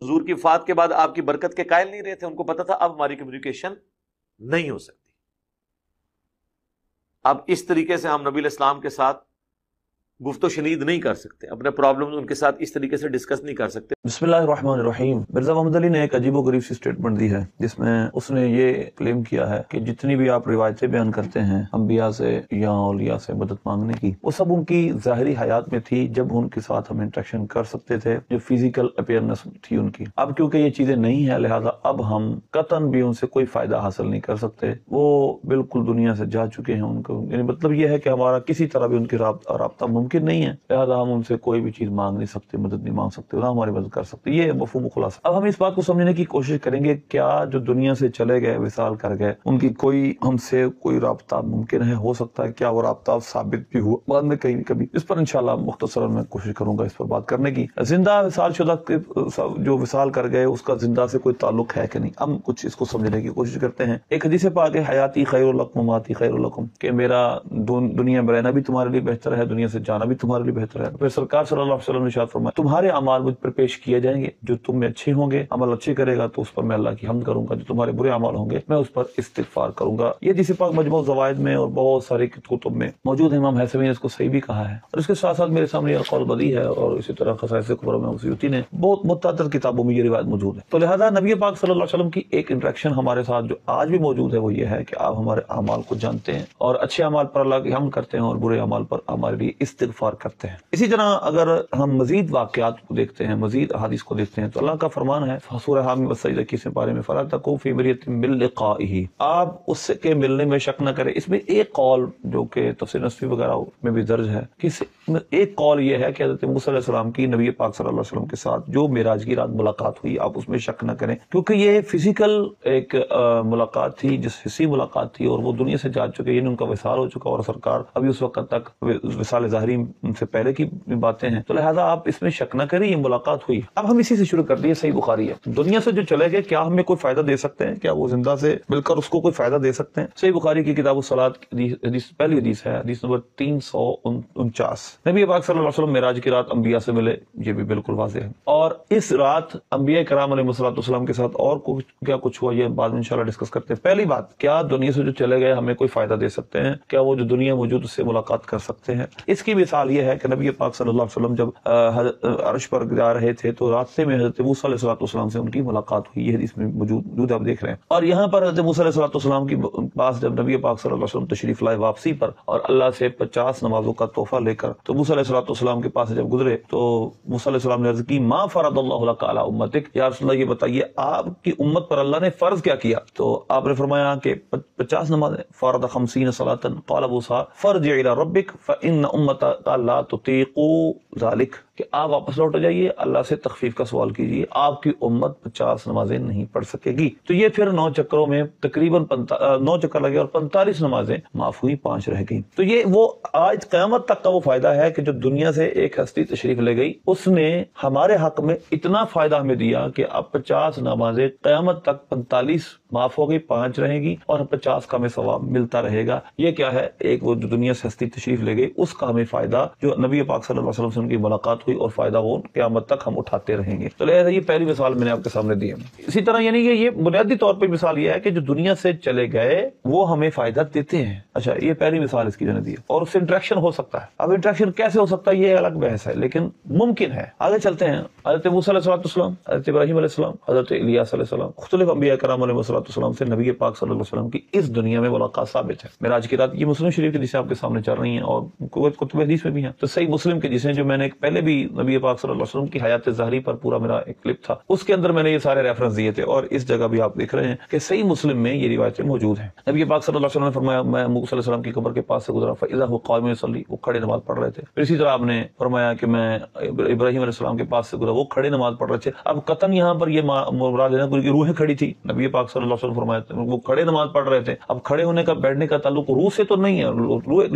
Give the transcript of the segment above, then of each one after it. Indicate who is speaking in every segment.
Speaker 1: حضور کی وفات کے بعد آپ کی برکت کے قائل نہیں رہے تھے، ان کو پتا تھا اب ہماری کمیونیکیشن نہیں ہو سکتی، اب اس طریقے سے ہم نبی علیہ السلام کے ساتھ گفت و شنید نہیں کر سکتے، اپنے پرابلمز ان کے ساتھ اس طریقے سے ڈسکس نہیں کر سکتے۔
Speaker 2: بسم اللہ الرحمن الرحیم۔ مرزا محمد علی نے ایک عجیب و غریب سی سٹیٹمنٹ دی ہے جس میں اس نے یہ کلیم کیا ہے کہ جتنی بھی آپ روایتیں بیان کرتے ہیں انبیاء سے یا اولیاء سے مدد مانگنے کی، وہ سب ان کی ظاہری حیات میں تھی جب ان کے ساتھ ہم انٹریکشن کر سکتے تھے، جو فزیکل اپیئرنس تھی ان کی۔ اب کیونکہ یہ چیزیں نہیں ہیں لہٰذا اب ہم قطعاً بھی ان سے کوئی فائدہ حاصل نہیں کر سکتے، وہ بالکل دنیا سے جا چکے ہیں، ان کو یعنی مطلب یہ ہے کہ ہمارا کسی طرح بھی ان کی رابطہ ممکن نہیں ہے، لہٰذا ہم ان سے کوئی بھی چیز مانگ نہیں سکتے، مدد نہیں مانگ سکتے، نہ ہماری مدد کر سکتے۔ یہ مفہوم خلاصہ۔ اب ہم اس بات کو سمجھنے کی کوشش کریں گے، کیا جو دنیا سے چلے گئے، وصال کر گئے، ان کی کوئی ہم سے کوئی رابطہ ممکن ہے، ہو سکتا ہے، کیا وہ رابطہ ثابت بھی ہوا بعد میں کہیں کبھی؟ اس پر انشاءاللہ مختصراً میں کوشش کروں گا اس پر بات کرنے کی۔ زندہ وصال شدہ جو وصال کر گئے اس کا زندہ سے کوئی تعلق ہے کہ نہیں، ہم کچھ اس کو سمجھنے کی کوشش کرتے ہیں۔ ایک حدیث پاک ہے، حیاتی خیر لکم مماتی خیر لکم، کہ میرا دنیا میں رہنا بھی تمہارے لیے بہتر ہے، دنیا سے جانا بھی تمہارے لیے بہتر ہے۔ پھر سرکار صلی اللہ علیہ وسلم نے ارشاد فرمایا تمہارے اعمال مجھ پر پیش کیے جائیں گے، جو تم میں اچھے ہوں گے، عمل اچھے کرے گا تو اس پر میں اللہ کی حمد کروں گا، جو تمہارے برے اعمال ہوں گے میں اس پر استغفار کروں گا۔ یہ حدیث پاک مجموع الزوائد میں اور بہت سارے کتب میں موجود ہے، امام حیثمی نے اس کو صحیح بھی کہا ہے، اور اس کے ساتھ ساتھ میرے سامنے یہ قول بدی ہے، اور اسی طرح خصائص کبریٰ میں سیوطی نے بہت متعدد کتابوں میں یہ روایت موجود ہے۔ تو لہذا نبی پاک صلی اللہ علیہ وسلم کی ایک انٹریکشن ہمارے ساتھ جو آج بھی موجود ہے وہ یہ ہے کہ آپ ہمارے اعمال کو جانتے ہیں اور اچھے اعمال پر اللہ کی حمد کرتے ہیں اور برے اعمال پر ہمارے لیے استغفار کرتے ہیں۔ اسی طرح اگر ہم مزید واقعات کو دیکھتے ہیں، مزید احادیث کو دیکھتے ہیں، تو اللہ کا فرمان ہے سورہ حامی والسجدہ کی سے بارے میں، فَلَا تَكُوا فِي مِرْيَةٍ مِّن لِقَائِهِ، آپ اس سے کے ملنے میں شک نہ کریں۔ اس میں ایک قول جو کہ تفسیر نصفی وغیرہ میں بھی درج ہے، کہ ایک قول یہ ہے کہ حضرت موسیٰ علیہ السلام کی نبی پاک صلی اللہ علیہ وسلم کے ساتھ جو معراج کی رات ملاقات ہوئی، آپ اس میں شک نہ کریں، کیونکہ یہ فزیکل ایک ملاقات تھی، جس حصی ملاقات تھی، اور وہ دنیا سے جا چکے، یعنی ان کا وصال ہو چکا، اور سرکار ابھی اس وقت تک وصال ظاہری سے پہلے کی باتیں ہیں، تو لہذا آپ اس میں شک نہ کریں، یہ ملاقات ہوئی۔ اب ہم اسی سے شروع کرتے ہیں، صحیح بخاری ہے، دنیا سے جو چلے گئے کیا ہمیں کوئی فائدہ دے سکتے ہیں؟ کیا وہ زندہ سے مل کر اس کو کوئی فائدہ دے سکتے ہیں؟ صحیح بخاری کی کتاب الصلاۃ حدیث پہلی حدیث ہے، حدیث نمبر 349۔ نبی پاک صلی اللہ علیہ وسلم معراج کی رات انبیاء سے ملے، یہ بھی بالکل واضح ہے، اور اس رات انبیاء کرام علیہ السلام کے ساتھ اور کیا کچھ ہوا، یہ بعد میں انشاءاللہ ڈسکس کرتے ہیں۔ پہلی بات، کیا دنیا سے جو چلے گئے ہمیں کوئی فائدہ دے سکتے ہیں؟ کیا وہ جو دنیا موجود اس سے ملاقات کر سکتے ہیں؟ اس کی مثال یہ ہے کہ نبی پاک صلی اللہ علیہ وسلم جب عرش پر جا رہے تھے تو راستے میں حضرت موسیٰ علیہ السلام سے ان کی ملاقات ہوئی، یہ حدیث میں موجود آپ دیکھ رہے ہیں۔ اور یہاں پر حضرت موسیٰ علیہ السلام کے پاس جب نبی پاک صلی اللہ علیہ وسلم تشریف لائے واپسی پر، اور اللہ سے 50 نمازوں کا تحفہ لے کر، تو موسیٰ علیہ السلام کے پاس جب گزرے تو موسیٰ علیہ السلام نے عرض کی، ما فرض اللہ لک علی امتک، یا رسول اللہ یہ بتائیے آپ کی امت پر اللہ نے فرض کیا کیا؟ تو آپ نے فرمایا کہ 50 نمازیں، فرض 50 صلاۃ، قال موسیٰ فرجع الی ربک فإن امتک لا تطیق ذلک، کہ آپ واپس لوٹ جائیے، اللہ سے تخفیف کا سوال کیجیے، آپ کی امت 50 نمازیں نہیں پڑھ سکے گی۔ تو یہ پھر 9 چکروں میں تقریباً 9 چکر لگے اور 45 نمازیں معاف ہوئی، 5 رہ گئی۔ تو یہ وہ آج قیامت تک کا وہ فائدہ ہے کہ جو دنیا سے ایک ہستی تشریف لے گئی، اس نے ہمارے حق میں اتنا فائدہ ہمیں دیا کہ اب 50 نمازیں قیامت تک 45 معاف ہو گئی، 5 رہے گی، اور 50 کا ہمیں ثواب ملتا رہے گا۔ یہ کیا ہے؟ ایک وہ جو دنیا سے ہستی تشریف لے گئی اس کا ہمیں فائدہ، جو نبی پاک صلی اللہ علیہ وسلم سے ان کی ملاقات ہوئی، اور فائدہ وہ قیامت تک ہم اٹھاتے رہیں گے۔ تو لہذا یہ پہلی مثال میں نے آپ کے سامنے دی ہے۔ اسی طرح یعنی کہ یہ بنیادی طور پہ مثال یہ ہے کہ جو دنیا سے چلے گئے وہ ہمیں فائدہ دیتے ہیں۔ اچھا، یہ پہلی مثال اس کی جو نے دی ہے، اور اس سے انٹریکشن ہو سکتا ہے۔ اب انٹریکشن کیسے ہو سکتا ہے یہ الگ بحث ہے، لیکن ممکن ہے۔ آگے چلتے ہیں، حضرت موسیٰ علیہ السلام، حضرت ابراہیم علیہ السلام، حضرت الیاس علیہ السلام، مختلف انبیاء کرام علیہ السلام سے نبی پاک صلی اللہ علیہ وسلم کی اس دنیا میں ملاقات ثابت ہے۔ معراج کی رات، یہ مسلم شریف کی حدیثیں آپ کے سامنے چل رہی ہیں، اور کتب حدیث میں بھی ہیں۔ تو صحیح مسلم کی حدیثیں جو میں نے پہلے بھی نبی پاک صلی اللہ علیہ وسلم کی حیات ظاہری پر پورا میرا ایک کلپ تھا، اس کے اندر میں نے یہ سارے ریفرنس دیے تھے، اور اس جگہ بھی آپ دیکھ رہے ہیں کہ صحیح مسلم میں یہ روایتیں موجود ہیں۔ نبی پاک صلی اللہ علیہ وسلم نے فرمایا، میں موسیٰ علیہ السلام کی قبر کے پاس سے گزرا، فإذا هو قائم يصلي، وہ کھڑے نماز پڑھ رہے تھے۔ پھر اسی طرح آپ نے فرمایا کہ میں ابراہیم علیہ السلام کے پاس سے گزرا، وہ کھڑے نماز پڑھ رہے تھے۔ اب قطن یہاں پر یہ مراد ہے کہ روحیں کھڑی تھی، نبی پاک صلی اللہ علیہ وسلم فرمایا وہ کھڑے نماز پڑھ رہے تھے۔ اب کھڑے ہونے کا، بیٹھنے کا تعلق روح سے تو نہیں ہے، روح ایک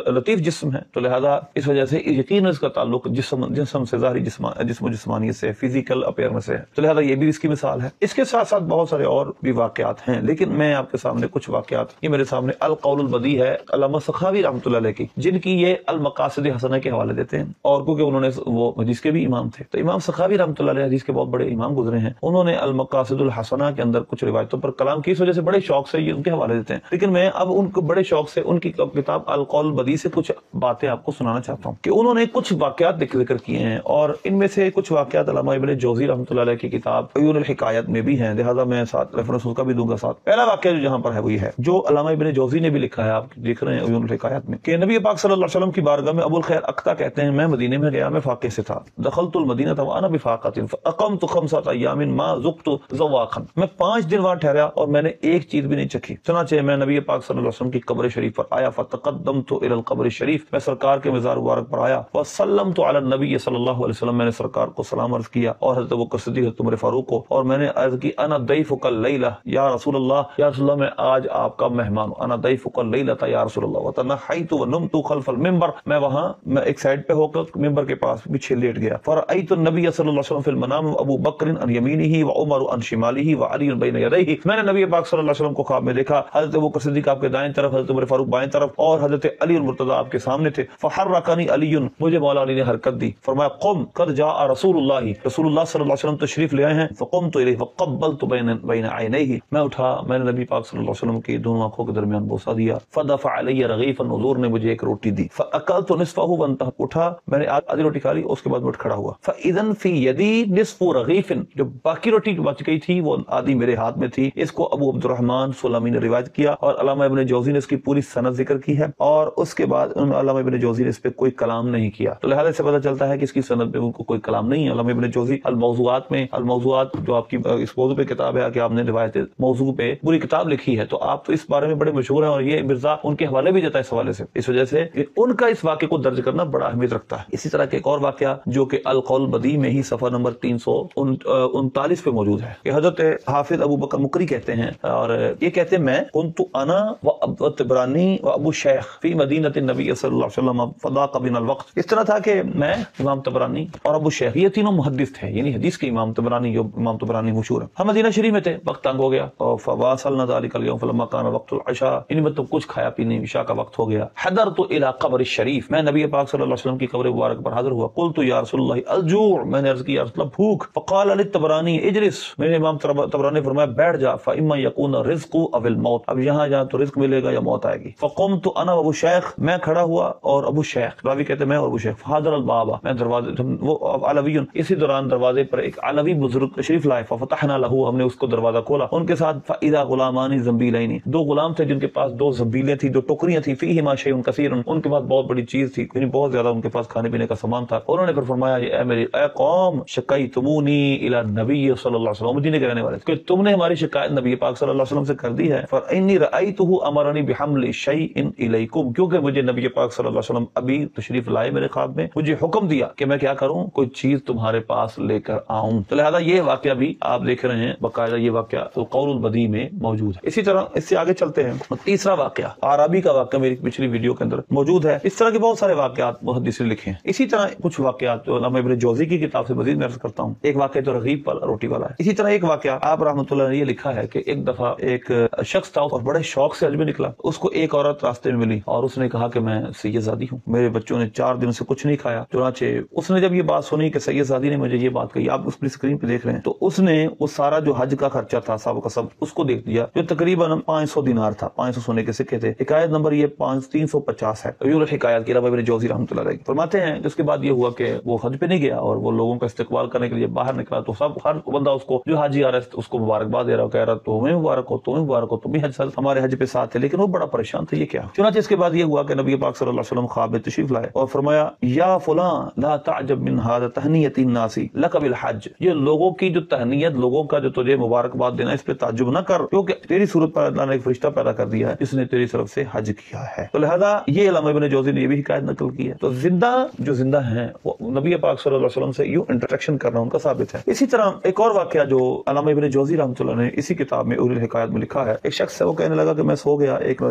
Speaker 2: لطیف جسم ہے، تو لہذا اس وجہ سے یقیناً اس کا تعلق جسم سے، ظاہری جسم و جسمانیت سے، فزیکل اپیئرنس سے ہے، تو لہٰذا یہ بھی اس کی مثال ہے۔ اس کے ساتھ ساتھ بہت سارے اور بھی واقعات ہیں، لیکن میں آپ کے سامنے کچھ واقعات، یہ میرے سامنے القول البدیع ہے علامہ سخاوی رحمۃ اللہ علیہ کی، جن کی یہ المقاصد حسنہ کے حوالے دیتے ہیں، اور کیونکہ انہوں نے وہ حدیث کے بھی امام تھے، تو امام سخاوی رحمۃ اللہ علیہ حدیث کے بہت بڑے امام گزرے ہیں، انہوں نے المقاصد الحسنہ کے اندر کچھ روایتوں پر کلام کی، اس وجہ سے بڑے شوق سے یہ ان کے حوالے دیتے ہیں، لیکن میں اب ان کو بڑے شوق سے ان کی کتاب القول البدیع سے کچھ باتیں آپ کو سنانا چاہتا ہوں کہ انہوں نے کچھ واقعات ذکر کیے ہیں، اور ان میں سے کچھ واقعات علامہ ابن جوزی رحمۃ اللہ علیہ کی کتاب عیون الحکایت میں بھی ہیں، لہٰذا میں ساتھ ریفرنس اس کا بھی دوں گا ساتھ۔ پہلا واقعہ جو جہاں پر ہے وہی ہے جو علامہ ابن جوزی نے بھی لکھا ہے، آپ دیکھ رہے ہیں عیون الحکایت میں، کہ نبی پاک صلی اللہ علیہ وسلم کی بارگاہ میں ابو الخیر اقطع کہتے ہیں میں مدینے میں گیا، میں فاقے سے تھا، دخلت المدینہ وانا بفاقۃ فاقمت 5 ایام ما ذقت ذواقا، میں 5 دن وہاں ٹھہرا اور میں نے ایک چیز بھی نہیں چکھی، چنانچہ میں نبی پاک صلی اللہ علیہ وسلم کی قبر شریف پر آیا، فتقدمت الى القبر الشریف، میں سرکار کے مزار مبارک پر آیا، وسلمت علی النبی صلی اللہ علیہ وسلم، میں نے سرکار کو سلام عرض کیا، اور حضرت ابوبکر صدیق، حضرت عمر فاروق کو، اور میں نے عرض کی انا ضیفک اللیلہ یا رسول اللہ، یا رسول اللہ میں آج آپ کا مہمان ہوں، انا ضیفک اللیلہ یا رسول اللہ، وتنحیت ونمت خلف المنبر، میں وہاں میں ایک سائڈ پہ ہو کر ممبر کے پاس پیچھے لیٹ گیا، فرأیت النبی صلی اللہ علیہ وسلم فی المنام ابو بکر عن یمینہ وعمر عن شمالہ وعلی بین یدیہ، میں نے نبی پاک صلی اللہ علیہ وسلم کو خواب میں دیکھا، حضرت ابوبکر صدیق آپ کے دائیں طرف، حضرت عمر فاروق بائیں طرف، اور حضرت علی المرتضی آپ کے سامنے تھے، فحرکنی علی، مجھے مولا علی نے حرکت دی، فرمایا قم قد جاء رسول اللہ، رسول اللہ صلی اللہ علیہ وسلم تشریف لے آئے ہیں، فقمت الیہ فقبلت بین عینیہ، میں اٹھا، میں نے نبی پاک صلی اللہ علیہ وسلم کی دونوں آنکھوں کے درمیان بوسہ دیا، فدفع علی رغیفا، حضور نے مجھے ایک روٹی دی، فاکلت نصفہ وانتهى، اٹھا میں نے آدھی روٹی کھا لی، اس کے بعد میں کھڑا ہوا، فاذا فی یدی نصف رغیف، جو باقی روٹی بچ گئی تھی وہ آدھی میرے ہاتھ میں تھی۔ اس کو ابو عبد الرحمن سلمی نے روایت کیا، اور علامہ ابن جوزی نے اس کی پوری سند ذکر کی ہے، اور اس کے بعد علامہ ابن جوزی نے اس پہ کوئی کلام نہیں کیا، تو لہٰذا سے پتہ چلتا ہے کہ اس کی سند پہ ان کو کوئی کلام نہیں ہے۔ علامہ ابن جوزی الموضوعات میں، الموضوعات جو آپ کی اس موضوع پہ کتاب ہے کہ آپ نے روایت موضوع پہ پوری کتاب لکھی ہے، تو آپ تو اس بارے میں بڑے مشہور ہیں، اور یہ مرزا ان کے حوالے بھی دیتا ہے اس حوالے سے، اس وجہ سے ان کا اس واقعے کو درج کرنا بڑا اہمیت رکھتا ہے۔ اسی طرح کے ایک اور واقعہ جو کہ القول بدیع میں ہی صفحہ نمبر 339 پہ موجود ہے، کہ حضرت حافظ ابو بکر مقری کہتے ہیں، اور یہ کہتے ہیں میں کنت انا و طبرانی و ابو شیخ فی مدینہ النبی صلی اللہ علیہ وسلم فضاق بنا الوقت، اس طرح تھا کہ میں، امام طبرانی اور ابو شیخ، یہ تینوں محدث تھے، یعنی حدیث کے امام طبرانی، جو امام طبرانی مشہور ہے، ہم مدینہ شریف میں تھے، وقت تنگ ہو گیا، اور فواصلنا ذلك اليوم فلما كان وقت العشاء، یعنی مطلب کچھ کھایا پینے، عشاء کا وقت ہو گیا، حضرت الى قبر الشریف، میں نبی پاک صلی اللہ علیہ وسلم کی قبر مبارک پر حاضر ہوا، قلت یا رسول اللہ الجوع، میں نے عرض کی یا رسول اللہ بھوک، فقال للطبرانی اجلس، میرے امام طبرانی نے فرمایا بیٹھ جا، فاما يكون الرزق او الموت، اب یہاں جہاں تو رزق ملے گا یا موت آئے گی، فقمت انا ابو شیخ، میں کھڑا ہوا اور ابو شیخ، راوی کہتے ہیں میں اور ابو شیخ، فحضر البابا، میں دروازے، وہ علوی، اسی دوران دروازے پر ایک علوی بزرگ تشریف لائے، ففتحنا له، ہم نے اس کو دروازہ کھولا، ان کے ساتھ فاذا غلامان زنبیلین، 2 غلام تھے جن کے پاس 2 زنبیلیں تھی، 2 ٹوکریاں تھی، فیہما شیء کثیر، ان کے پاس بہت بڑی چیز تھی، یعنی بہت زیادہ ان کے پاس کھانے پینے کا سامان تھا، انہوں نے پھر فرمایا اے قوم شکیتمونی الی النبی صلی اللہ علیہ وسلم، مدینے کے رہنے والے کہ تم نے ہماری شکایت نبی پاک صلی اللہ علیہ وسلم سے کر دی ہے، فانی رأیتہ امرنی بحمل شیء الیکم، کیونکہ مجھے نبی پاک صلی اللہ علیہ وسلم ابھی تشریف لائے میرے خواب میں، مجھے حکم دیا کہ میں کیا کروں، کوئی چیز تمہارے پاس لے کر آؤں، تو لہذا یہ واقعہ بھی آپ دیکھ رہے ہیں، باقاعدہ یہ واقعہ القول البدیع میں موجود ہے۔ اسی طرح اس سے آگے چلتے ہیں، تیسرا واقعہ عربی کا واقعہ میری پچھلی ویڈیو کے اندر موجود ہے، اس طرح کے بہت سارے واقعات محدثین لکھے ہیں، اسی طرح کچھ واقعات جو علامہ ابن جوزی کی کتاب سے مزید میں عرض کرتا ہوں، ایک واقعہ تو رغیف والا، روٹی والا ہے، اسی طرح ایک واقعہ آپ رحمۃ اللہ نے یہ لکھا ہے کہ ایک دفعہ ایک شخص تھا اور بڑے شوق سے حج میں نکلا، اس کو ایک عورت راستے میں ملی اور اس نے کہا کہ میں سید زادی ہوں، میرے بچوں نے 4 دن سے کچھ نہیں کھایا، چنانچہ اس نے جب یہ بات سنی کہ سید زادی نے مجھے یہ بات کہی، آپ اس کی اسکرین پہ دیکھ رہے ہیں، تو اس نے وہ سارا جو حج کا خرچہ تھا سب کا سب اس کو دیکھ دیا، جو تقریباً 500 دینار تھا، 500 سونے کے سکے تھے، حکایت نمبر یہ 350 ہے، عیون حکایت کی علامہ ابن جوزی رحمۃ اللہ علیہ فرماتے ہیں جس کے بعد یہ ہوا کہ وہ حج پہ نہیں گیا اور وہ لوگوں کا استقبال کرنے کے لیے باہر نکلا، تو سب ہر بندہ اس کو جو حاجی آ رہا ہے اس کو مبارکباد دے رہا، کہہ رہا تمہیں مبارک ہو، تمہیں مبارک ہو، تم ہی حج ہمارے حج پہ ساتھ تھے، لیکن وہ بڑا پریشان تھا یہ کیا۔ چنانچہ اس کے بعد یہ ہوا کہ نبی پاک صلی اللہ علیہ وسلم خواب میں تشریف لائے اور فرمایا یا فلاں لا تعجب من هذا تہنیت الناس لک بالحج، یہ لوگوں کی جو تہنیت، لوگوں کا جو تجھے مبارکباد دینا، اس پہ تعجب نہ کر، کیونکہ تیری صورت پر اللہ نے ایک فرشتہ پیدا کر دیا ہے جس نے تیری طرف سے حج کیا ہے۔ تو لہذا یہ علامہ ابن جوزی نے یہ بھی حکایت نقل کی ہے، تو زندہ جو زندہ ہیں وہ نبی پاک صلی اللہ علیہ وسلم سے یوں انٹریکشن کرنا ان کا ثابت ہے۔ اسی طرح ایک اور واقعہ جو علامہ ابن جوزی رحمۃ اللہ نے اسی کتاب میں عیون الحکایت میں لکھا ہے، ایک شخص ہے وہ کہنے لگا کہ میں سو گیا ایک